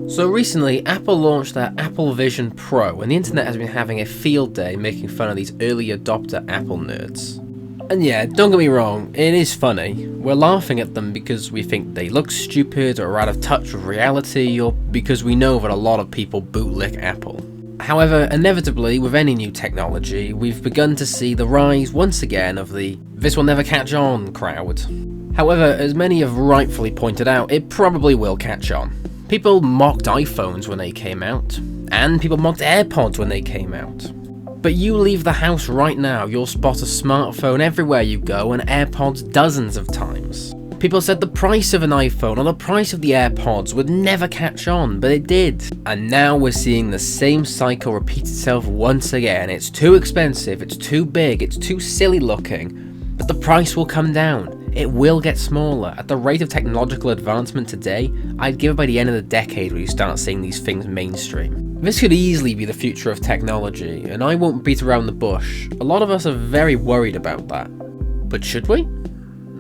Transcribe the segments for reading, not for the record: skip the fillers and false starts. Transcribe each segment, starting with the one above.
So recently, Apple launched their Apple Vision Pro, and the internet has been having a field day making fun of these early adopter Apple nerds. And yeah, don't get me wrong, it is funny. We're laughing at them because we think they look stupid or out of touch with reality, or because we know that a lot of people bootlick Apple. However, inevitably, with any new technology, we've begun to see the rise once again of the "this will never catch on" crowd. However, as many have rightfully pointed out, it probably will catch on. People mocked iPhones when they came out, and people mocked AirPods when they came out. But you leave the house right now, you'll spot a smartphone everywhere you go and AirPods dozens of times. People said the price of an iPhone or the price of the AirPods would never catch on, but it did. And now we're seeing the same cycle repeat itself once again. It's too expensive, it's too big, it's too silly looking, but the price will come down. It will get smaller. At the rate of technological advancement today, I'd give by the end of the decade where you start seeing these things mainstream. This could easily be the future of technology, and I won't beat around the bush. A lot of us are very worried about that. But should we?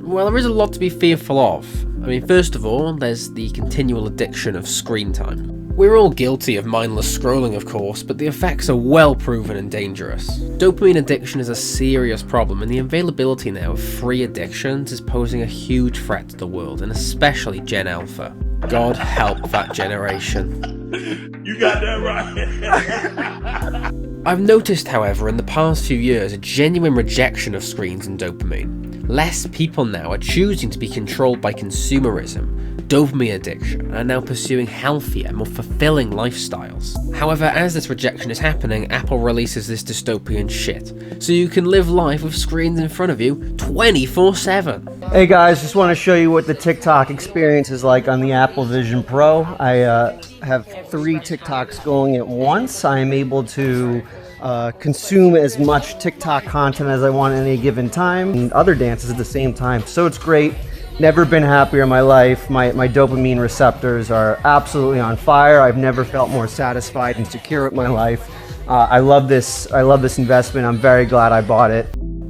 Well, there is a lot to be fearful of. I mean, first of all, there's the continual addiction of screen time. We're all guilty of mindless scrolling, of course, but the effects are well proven and dangerous. Dopamine addiction is a serious problem, and the availability now of free addictions is posing a huge threat to the world, and especially Gen Alpha. God help that generation. You got that right. I've noticed, however, in the past few years, a genuine rejection of screens and dopamine. Less people now are choosing to be controlled by consumerism, dopamine addiction, and are now pursuing healthier, more fulfilling lifestyles. However, as this rejection is happening, Apple releases this dystopian shit, so you can live life with screens in front of you 24/7. Hey guys, just want to show you what the TikTok experience is like on the Apple Vision Pro. I have 3 TikToks going at once. I am able to consume as much TikTok content as I want at any given time, and other dances at the same time. So it's great. Never been happier in my life. My dopamine receptors are absolutely on fire. I've never felt more satisfied and secure with my life. I love this investment. I'm very glad I bought it.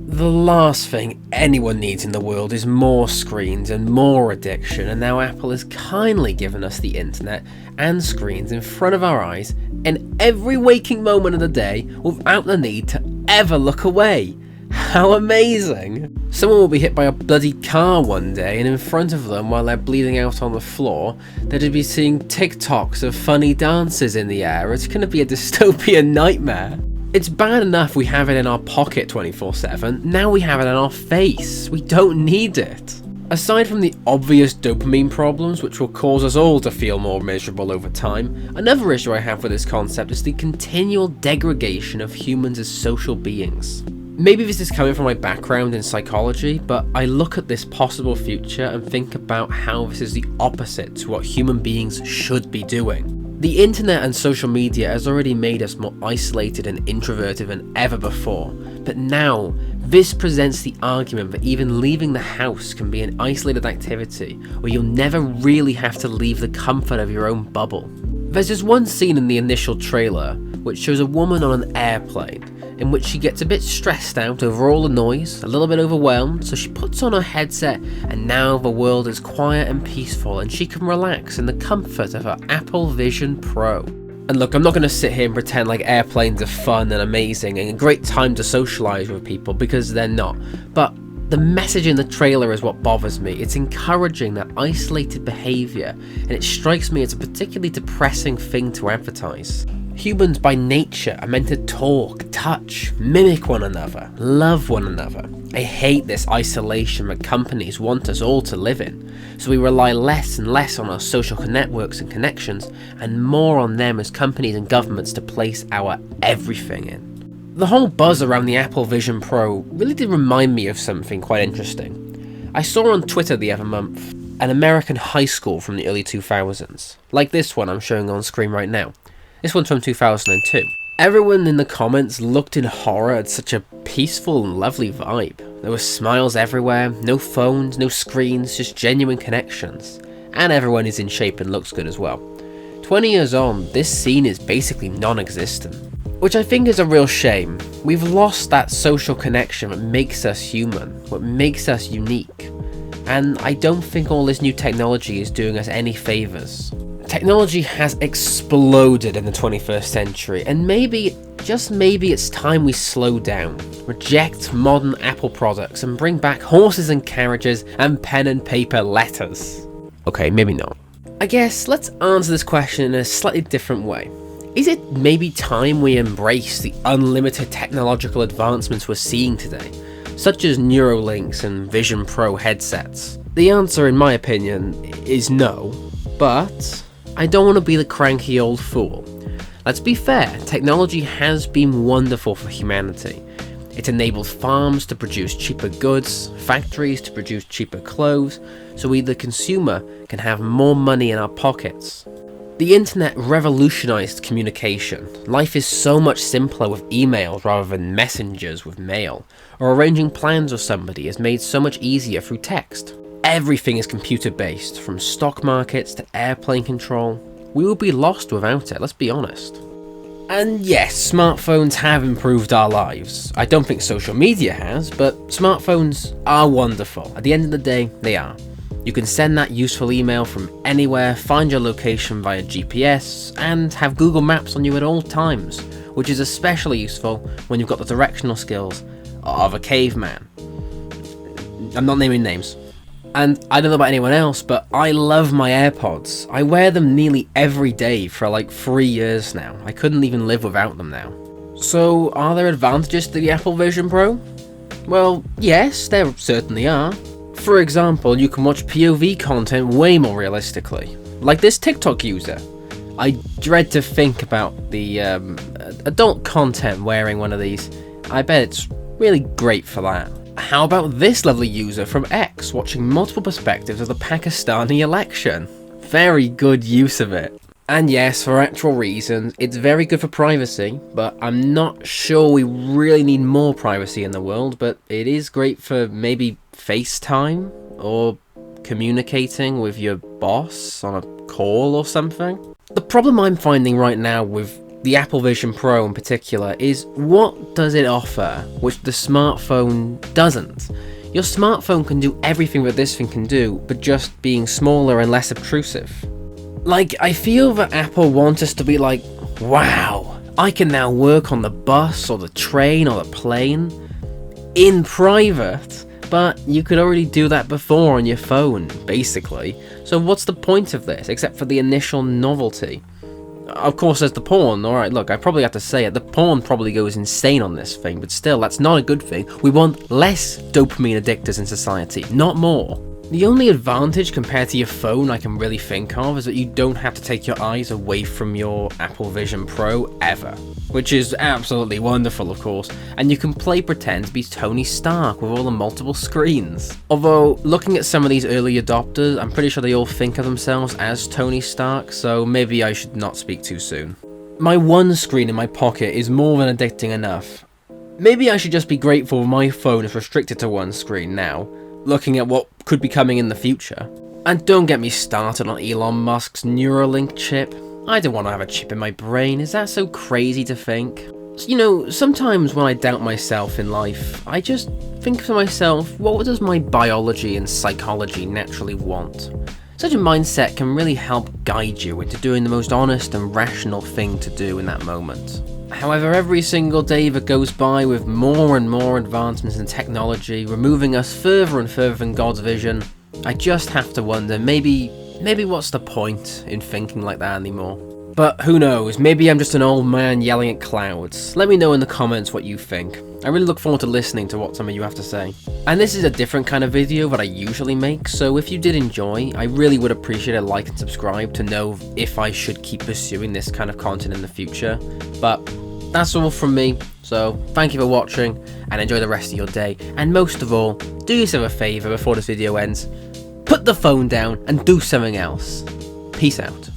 The last thing anyone needs in the world is more screens and more addiction, and now Apple has kindly given us the internet and screens in front of our eyes in every waking moment of the day without the need to ever look away. How amazing! Someone will be hit by a bloody car one day, and in front of them, while they're bleeding out on the floor, they'll be seeing TikToks of funny dances in the air. It's going to be a dystopian nightmare. It's bad enough we have it in our pocket 24/7, now we have it in our face. We don't need it. Aside from the obvious dopamine problems, which will cause us all to feel more miserable over time, another issue I have with this concept is the continual degradation of humans as social beings. Maybe this is coming from my background in psychology, but I look at this possible future and think about how this is the opposite to what human beings should be doing. The internet and social media has already made us more isolated and introverted than ever before, but now this presents the argument that even leaving the house can be an isolated activity where you'll never really have to leave the comfort of your own bubble. There's this one scene in the initial trailer which shows a woman on an airplane in which she gets a bit stressed out over all the noise, a little bit overwhelmed, so she puts on her headset and now the world is quiet and peaceful and she can relax in the comfort of her Apple Vision Pro. And look, I'm not going to sit here and pretend like airplanes are fun and amazing and a great time to socialise with people, because they're not. But the message in the trailer is what bothers me. It's encouraging that isolated behaviour, and it strikes me as a particularly depressing thing to advertise. Humans by nature are meant to talk, touch, mimic one another, love one another. I hate this isolation that companies want us all to live in, so we rely less and less on our social networks and connections, and more on them as companies and governments to place our everything in. The whole buzz around the Apple Vision Pro really did remind me of something quite interesting. I saw on Twitter the other month an American high school from the early 2000s, like this one I'm showing on screen right now. This one's from 2002. Everyone in the comments looked in horror at such a peaceful and lovely vibe. There were smiles everywhere, no phones, no screens, just genuine connections. And everyone is in shape and looks good as well. 20 years on, this scene is basically non-existent, which I think is a real shame. We've lost that social connection that makes us human, what makes us unique. And I don't think all this new technology is doing us any favours. Technology has exploded in the 21st century, and maybe, just maybe, it's time we slow down, reject modern Apple products, and bring back horses and carriages and pen and paper letters. Okay, maybe not. I guess let's answer this question in a slightly different way. Is it maybe time we embrace the unlimited technological advancements we're seeing today, such as Neuralinks and Vision Pro headsets? The answer, in my opinion, is no, but I don't want to be the cranky old fool. Let's be fair, technology has been wonderful for humanity. It enabled farms to produce cheaper goods, factories to produce cheaper clothes, so we the consumer can have more money in our pockets. The internet revolutionized communication. Life is so much simpler with emails rather than messengers with mail, or arranging plans with somebody is made so much easier through text. Everything is computer based, from stock markets to airplane control. We would be lost without it, let's be honest. And yes, smartphones have improved our lives. I don't think social media has, but smartphones are wonderful. At the end of the day, they are. You can send that useful email from anywhere, find your location via GPS, and have Google Maps on you at all times, which is especially useful when you've got the directional skills of a caveman. I'm not naming names. And I don't know about anyone else, but I love my AirPods. I wear them nearly every day for like 3 years now. I couldn't even live without them now. So, are there advantages to the Apple Vision Pro? Well, yes, there certainly are. For example, you can watch POV content way more realistically, like this TikTok user. I dread to think about the adult content wearing one of these. I bet it's really great for that. How about this lovely user from X watching multiple perspectives of the Pakistani election? Very good use of it. And yes, for actual reasons, it's very good for privacy, but I'm not sure we really need more privacy in the world, but it is great for maybe FaceTime or communicating with your boss on a call or something. The problem I'm finding right now with the Apple Vision Pro in particular is, what does it offer which the smartphone doesn't? Your smartphone can do everything that this thing can do, but just being smaller and less obtrusive. Like, I feel that Apple wants us to be like, wow, I can now work on the bus or the train or the plane in private, but you could already do that before on your phone, basically. So what's the point of this, except for the initial novelty? Of course, there's the porn. Alright, look, I probably have to say it. The porn probably goes insane on this thing, but still, that's not a good thing. We want less dopamine addictors in society, not more. The only advantage compared to your phone I can really think of is that you don't have to take your eyes away from your Apple Vision Pro ever. Which is absolutely wonderful, of course, and you can play pretend to be Tony Stark with all the multiple screens. Although, looking at some of these early adopters, I'm pretty sure they all think of themselves as Tony Stark, so maybe I should not speak too soon. My one screen in my pocket is more than addicting enough. Maybe I should just be grateful my phone is restricted to one screen now, looking at what could be coming in the future. And don't get me started on Elon Musk's Neuralink chip. I don't want to have a chip in my brain, is that so crazy to think? You know, sometimes when I doubt myself in life, I just think to myself, what does my biology and psychology naturally want? Such a mindset can really help guide you into doing the most honest and rational thing to do in that moment. However, every single day that goes by with more and more advancements in technology, removing us further and further from God's vision, I just have to wonder, maybe what's the point in thinking like that anymore? But who knows, maybe I'm just an old man yelling at clouds. Let me know in the comments what you think. I really look forward to listening to what some of you have to say. And this is a different kind of video that I usually make, so if you did enjoy, I really would appreciate a like and subscribe to know if I should keep pursuing this kind of content in the future. But that's all from me, so thank you for watching, and enjoy the rest of your day. And most of all, do yourself a favour before this video ends. Put the phone down and do something else. Peace out.